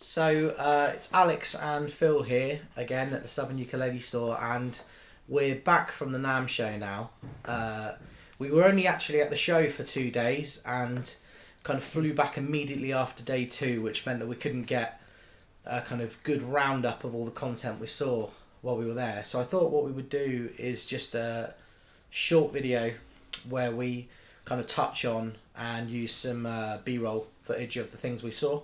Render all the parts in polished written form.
So it's Alex and Phil here again at the Southern Ukulele Store, and we're back from the NAMM show now. We were only actually at the show for 2 days and kind of flew back immediately after day 2, which meant that we couldn't get a kind of good roundup of all the content we saw while we were there. So I thought what we would do is just a short video where we kind of touch on and use some B-roll footage of the things we saw.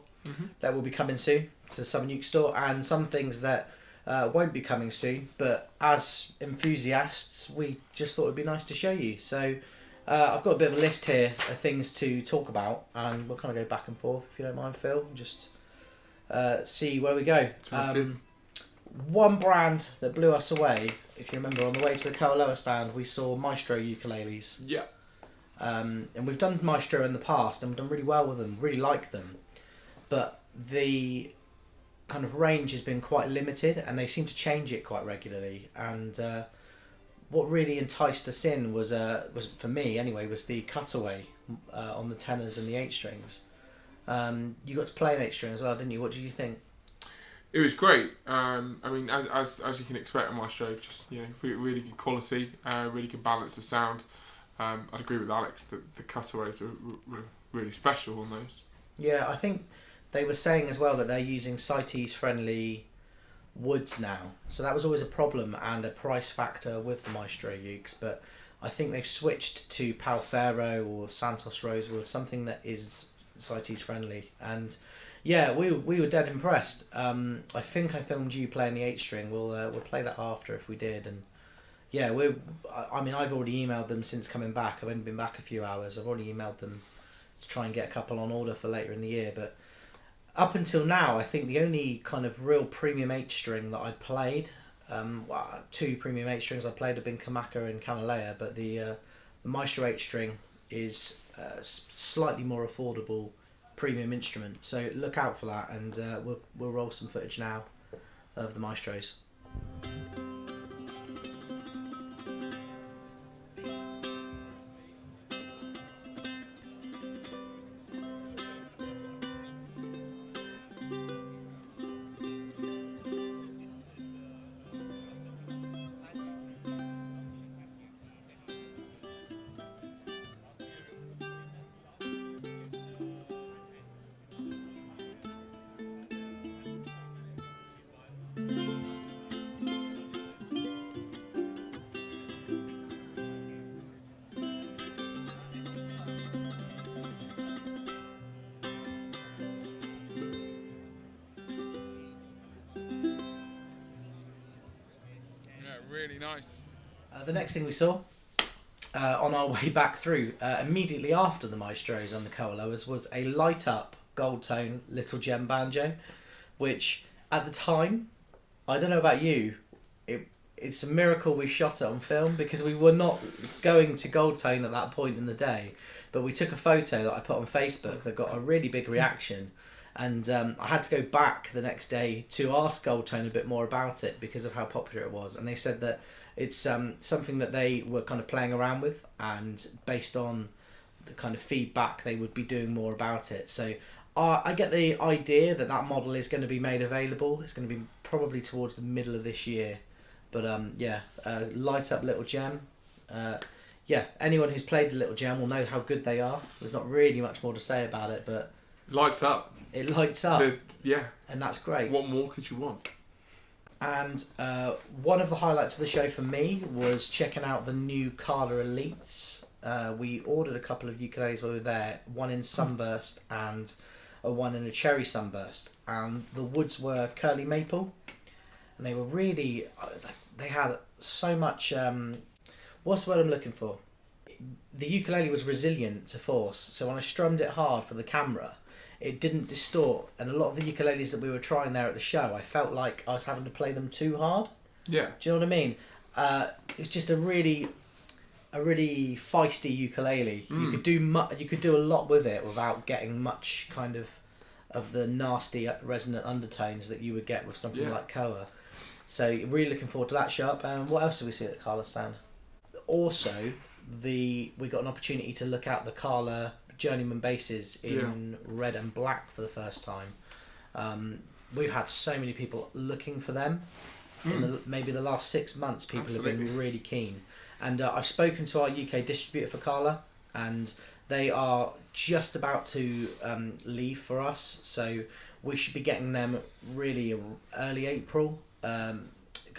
That will be coming soon to the Southern Uke Store, and some things that won't be coming soon, but as enthusiasts we just thought it'd be nice to show you. So I've got a bit of a list here of things to talk about, and we'll kind of go back and forth, if you don't mind, Phil, and just see where we go. Good. One brand that blew us away, if you remember, on the way to the Kawaii stand we saw Maestro ukuleles. Yeah. And we've done Maestro in the past and we've done really well with them, really like them. But the kind of range has been quite limited, and they seem to change it quite regularly. And what really enticed us in was for me anyway, was the cutaway on the tenors and the 8 strings. You got to play an 8 string as well, didn't you? What did you think? It was great. I mean, as you can expect on Maestro, just really good quality, really good balance of sound. I'd agree with Alex that the cutaways were really special on those. Yeah, I think they were saying as well that they're using CITES-friendly woods now, so that was always a problem and a price factor with the Maestro ukes. But I think they've switched to Palfero or Santos Rosewood, something that is CITES-friendly. And yeah, we were dead impressed. I think I filmed you playing the 8 string. We'll play that after if we did. And yeah, I mean, I've already emailed them since coming back. I've only been back a few hours. I've already emailed them to try and get a couple on order for later in the year. But up until now, I think the only kind of real premium 8 string that I played, 2 premium 8 strings I played have been Kamaka and Kanalea, but the Maestro 8 string is a slightly more affordable premium instrument. So look out for that, and we'll roll some footage now of the Maestros. Really nice. The next thing we saw on our way back through, immediately after the Maestros and the Kawaii, was a light up gold tone little gem banjo, which at the time, I don't know about you, it's a miracle we shot it on film, because we were not going to gold tone at that point in the day, but we took a photo that I put on Facebook that got a really big reaction. And I had to go back the next day to ask Gold Tone a bit more about it because of how popular it was. And they said that it's something that they were kind of playing around with, and based on the kind of feedback they would be doing more about it. So I get the idea that that model is going to be made available. It's going to be probably towards the middle of this year. But yeah, light up little gem. Yeah, anyone who's played the little gem will know how good they are. There's not really much more to say about it, but Lights up. it lights up. Yeah. And that's great. What more could you want? And one of the highlights of the show for me was checking out the new Carla Elites. We ordered a couple of ukuleles while we were there, one in sunburst and one in a cherry sunburst. And the woods were curly maple, and they were really, they had so much, what's the word I'm looking for? The ukulele was resilient to force, so when I strummed it hard for the camera, it didn't distort. And a lot of the ukuleles that we were trying there at the show, I felt like I was having to play them too hard. Yeah. Do you know what I mean? It's just a really feisty ukulele. You could do a lot with it without getting much kind of the nasty resonant undertones that you would get with something like Koa. So really looking forward to that show. What else did we see at the Carla stand? Also, we got an opportunity to look at the Carla Journeyman basses in red and black for the first time. We've had so many people looking for them. Maybe the last 6 months, people have been really keen. And I've spoken to our UK distributor for Carla, and they are just about to leave for us. So we should be getting them really early April, kind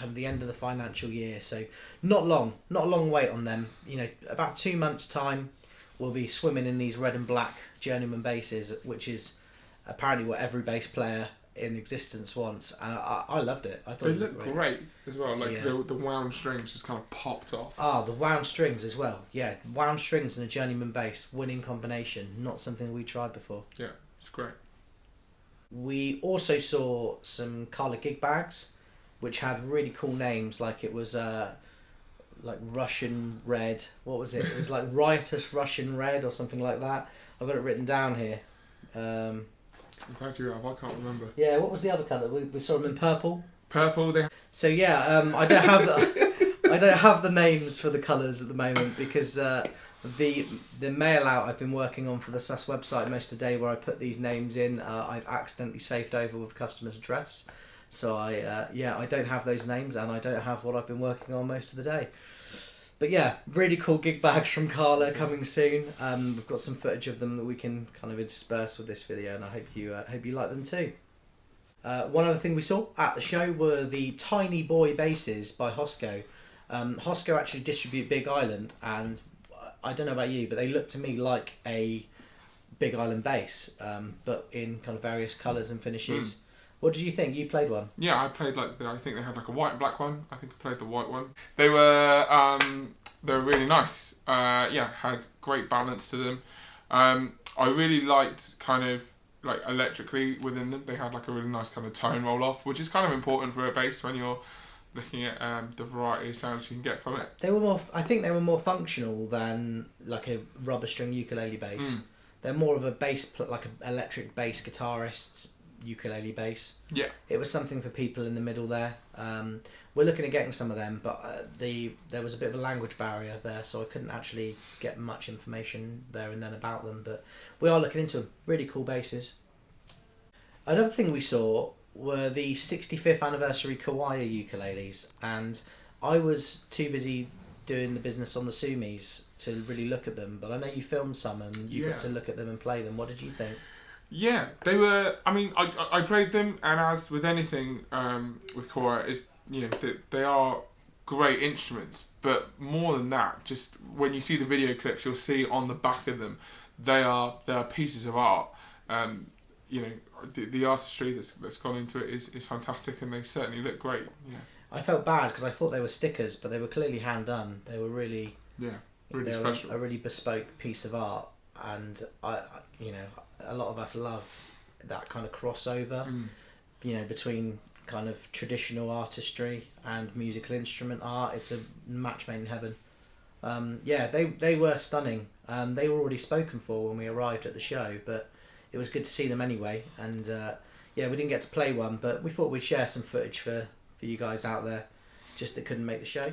of the end of the financial year. So not a long wait on them. You know, about 2 months' time, we'll be swimming in these red and black Journeyman basses, which is apparently what every bass player in existence wants, and I loved it. I thought they look great as well. Like the wound strings just kind of popped off. The wound strings as well. Yeah, wound strings and a Journeyman bass, winning combination. Not something we tried before. Yeah, it's great. We also saw some Carla gig bags, which had really cool names. Like it was like Russian Red. What was it? It was like Riotous Russian Red or something like that. I've got it written down here. I'm glad you have. I can't remember. Yeah, what was the other colour? We saw them in purple. Purple. So yeah, I don't have I don't have the names for the colours at the moment because the mail out I've been working on for the SAS website most of the day, where I put these names in, I've accidentally saved over with customer's address. So I don't have those names, and I don't have what I've been working on most of the day. But yeah, really cool gig bags from Carla coming soon. We've got some footage of them that we can kind of intersperse with this video, and I hope you like them too. One other thing we saw at the show were the Tiny Boy basses by Hosko. Hosko actually distribute Big Island, and I don't know about you, but they look to me like a Big Island bass, but in kind of various colours and finishes. What did you think? You played one? Yeah, I played I think they had like a white and black one. I think I played the white one. They were really nice. Had great balance to them. I really liked kind of like electrically within them. They had like a really nice kind of tone roll off, which is kind of important for a bass when you're looking at the variety of sounds you can get from it. I think they were more functional than like a rubber string ukulele bass. They're more of a bass, like an electric bass guitarist ukulele bass. Yeah, it was something for people in the middle there. We're looking at getting some of them, but there was a bit of a language barrier there, so I couldn't actually get much information there and then about them, but we are looking into them. Really cool basses. Another thing we saw were the 65th anniversary Kawaii ukuleles, and I was too busy doing the business on the Sumis to really look at them, but I know you filmed some and you got to look at them and play them. What did you think? Yeah, they were. I mean, I played them, and as with anything with Kawaii, they are great instruments. But more than that, just when you see the video clips, you'll see on the back of them, they are pieces of art. The artistry that's gone into it is fantastic, and they certainly look great. Yeah. I felt bad because I thought they were stickers, but they were clearly hand done. They were really special. A really bespoke piece of art, and a lot of us love that kind of crossover, between kind of traditional artistry and musical instrument art. It's a match made in heaven. They were stunning. They were already spoken for when we arrived at the show, but it was good to see them anyway. And we didn't get to play one, but we thought we'd share some footage for you guys out there just that couldn't make the show.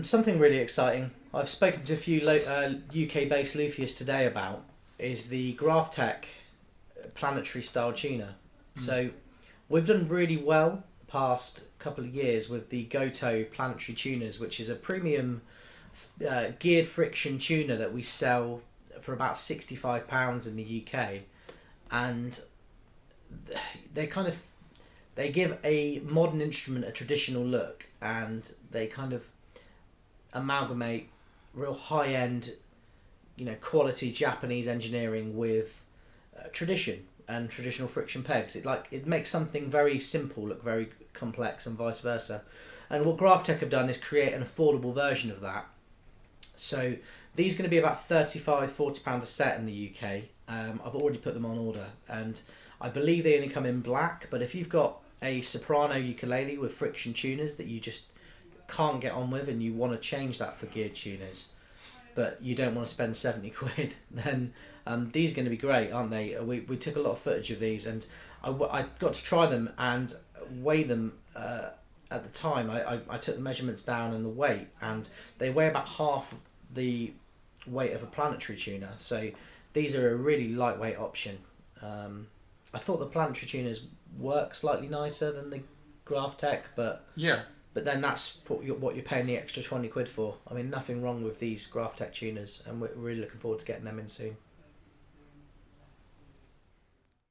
Something really exciting I've spoken to a few UK-based luthiers today about is the Graphtech Planetary style tuner. So we've done really well the past couple of years with the Goto Planetary Tuners, which is a premium geared friction tuner that we sell for about £65 in the UK, and they give a modern instrument a traditional look, and they kind of amalgamate real high-end, quality Japanese engineering with tradition and traditional friction pegs. It makes something very simple look very complex, and vice versa. And what Graphtech have done is create an affordable version of that. So these are going to be about £35-40 a set in the UK. I've already put them on order, and I believe they only come in black, but if you've got a soprano ukulele with friction tuners that you just can't get on with and you want to change that for geared tuners, but you don't want to spend 70 quid, then these are going to be great, aren't they? We took a lot of footage of these, and I got to try them and weigh them at the time. I took the measurements down and the weight, and they weigh about half the weight of a planetary tuner, so these are a really lightweight option. I thought the planetary tuners work slightly nicer than the Graphtech, but Yeah. But then that's what you're paying the extra £20 for. I mean, nothing wrong with these Graphtech tuners, and we're really looking forward to getting them in soon.